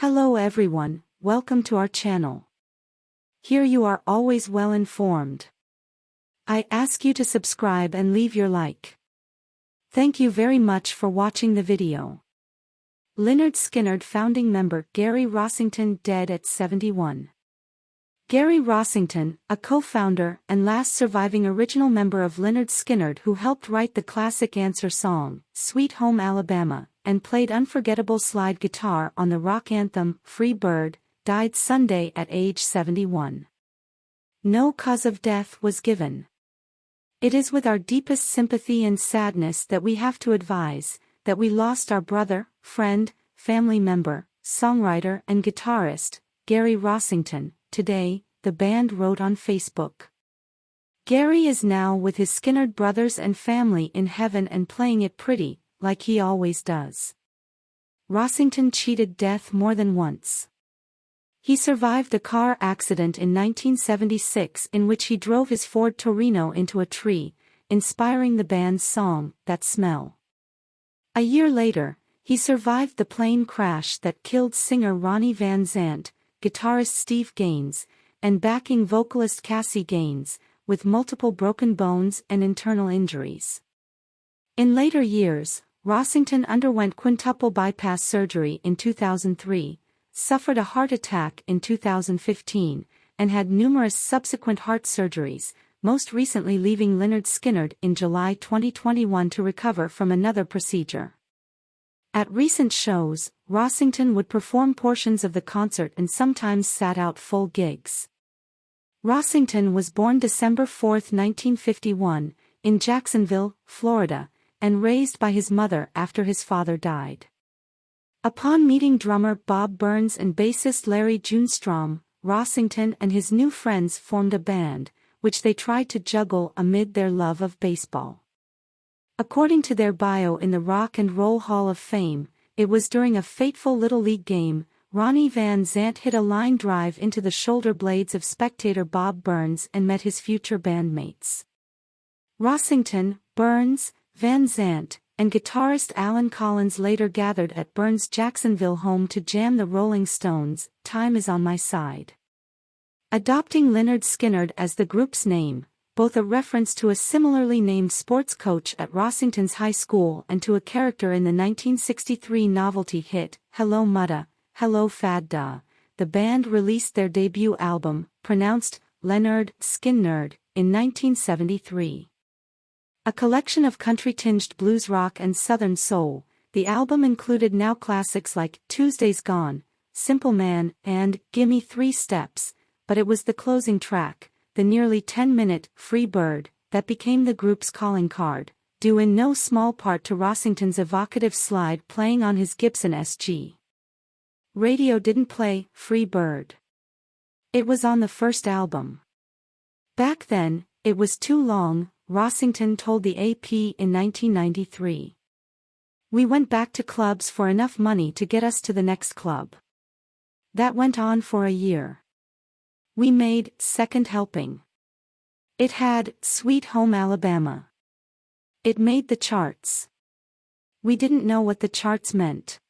Hello everyone, welcome to our channel. Here you are always well informed. I ask you to subscribe and leave your like. Thank you very much for watching the video. Lynyrd Skynyrd founding member Gary Rossington dead at 71. Gary Rossington, a co-founder and last surviving original member of Lynyrd Skynyrd who helped write the classic answer song, Sweet Home Alabama, and played unforgettable slide guitar on the rock anthem, Free Bird, died Sunday at age 71. No cause of death was given. It is with our deepest sympathy and sadness that we have to advise that we lost our brother, friend, family member, songwriter and guitarist, Gary Rossington, today, the band wrote on Facebook. Gary is now with his Skynyrd brothers and family in heaven and playing it pretty, like he always does. Rossington cheated death more than once. He survived a car accident in 1976 in which he drove his Ford Torino into a tree, inspiring the band's song, That Smell. A year later, he survived the plane crash that killed singer Ronnie Van Zant, guitarist Steve Gaines, and backing vocalist Cassie Gaines, with multiple broken bones and internal injuries. In later years, Rossington underwent quintuple bypass surgery in 2003, suffered a heart attack in 2015, and had numerous subsequent heart surgeries, most recently leaving Lynyrd Skynyrd in July 2021 to recover from another procedure. At recent shows, Rossington would perform portions of the concert and sometimes sat out full gigs. Rossington was born December 4, 1951, in Jacksonville, Florida, and raised by his mother after his father died. Upon meeting drummer Bob Burns and bassist Larry Junstrom, Rossington and his new friends formed a band, which they tried to juggle amid their love of baseball. According to their bio in the Rock and Roll Hall of Fame, it was during a fateful Little League game, Ronnie Van Zant hit a line drive into the shoulder blades of spectator Bob Burns and met his future bandmates. Rossington, Burns, Van Zant, and guitarist Alan Collins later gathered at Burns' Jacksonville home to jam the Rolling Stones' Time Is on My Side. Adopting Lynyrd Skynyrd as the group's name, both a reference to a similarly named sports coach at Rossington's high school and to a character in the 1963 novelty hit, Hello Mutta, Hello Fadda, the band released their debut album, pronounced Lynyrd Skynyrd, in 1973. A collection of country-tinged blues rock and southern soul, the album included now classics like Tuesday's Gone, Simple Man, and Gimme 3 Steps, but it was the closing track, the nearly 10-minute Free Bird, that became the group's calling card, due in no small part to Rossington's evocative slide playing on his Gibson SG. Radio didn't play Free Bird. It was on the first album. Back then, it was too long, Rossington told the AP in 1993. We went back to clubs for enough money to get us to the next club. That went on for a year. We made Second Helping. It had Sweet Home Alabama. It made the charts. We didn't know what the charts meant.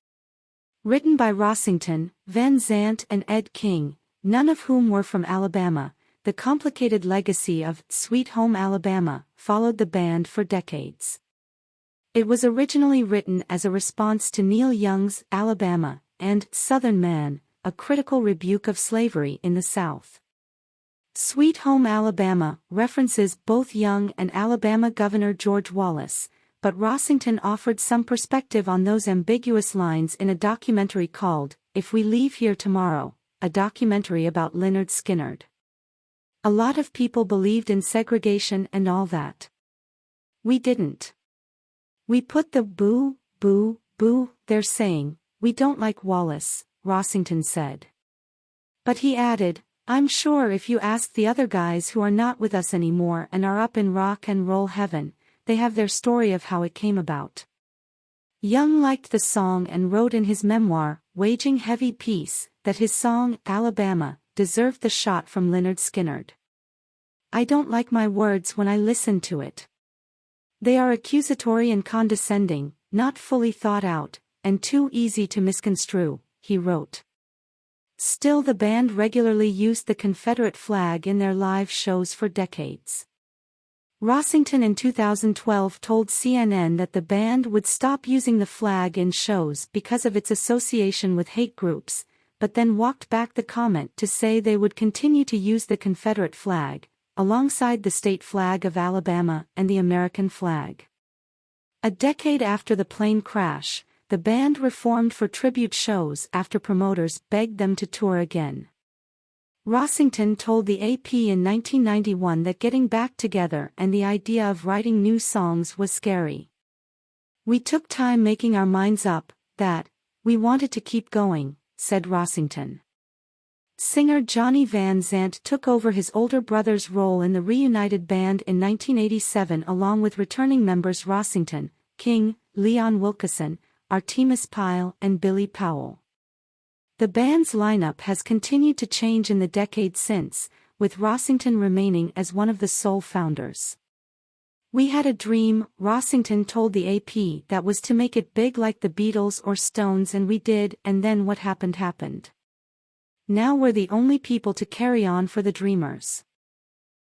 Written by Rossington, Van Zant and Ed King, none of whom were from Alabama, the complicated legacy of Sweet Home Alabama followed the band for decades. It was originally written as a response to Neil Young's Alabama and Southern Man, a critical rebuke of slavery in the South. Sweet Home Alabama references both Young and Alabama Governor George Wallace, but Rossington offered some perspective on those ambiguous lines in a documentary called If We Leave Here Tomorrow, a documentary about Lynyrd Skynyrd. A lot of people believed in segregation and all that. We didn't. We put the boo, boo, boo there saying, we don't like Wallace, Rossington said. But he added, I'm sure if you ask the other guys who are not with us anymore and are up in rock and roll heaven, they have their story of how it came about. Young liked the song and wrote in his memoir, Waging Heavy Peace, that his song, Alabama, deserved the shot from Lynyrd Skynyrd. I don't like my words when I listen to it. They are accusatory and condescending, not fully thought out, and too easy to misconstrue, he wrote. Still, the band regularly used the Confederate flag in their live shows for decades. Rossington in 2012 told CNN that the band would stop using the flag in shows because of its association with hate groups, but then walked back the comment to say they would continue to use the Confederate flag, alongside the state flag of Alabama and the American flag. A decade after the plane crash, the band reformed for tribute shows after promoters begged them to tour again. Rossington told the AP in 1991 that getting back together and the idea of writing new songs was scary. "We took time making our minds up that we wanted to keep going," said Rossington. Singer Johnny Van Zant took over his older brother's role in the reunited band in 1987 along with returning members Rossington, King, Leon Wilkeson, Artemis Pyle and Billy Powell. The band's lineup has continued to change in the decade since, with Rossington remaining as one of the sole founders. "We had a dream," Rossington told the AP, "that was to make it big like the Beatles or Stones, and we did, and then what happened happened. Now we're the only people to carry on for the Dreamers."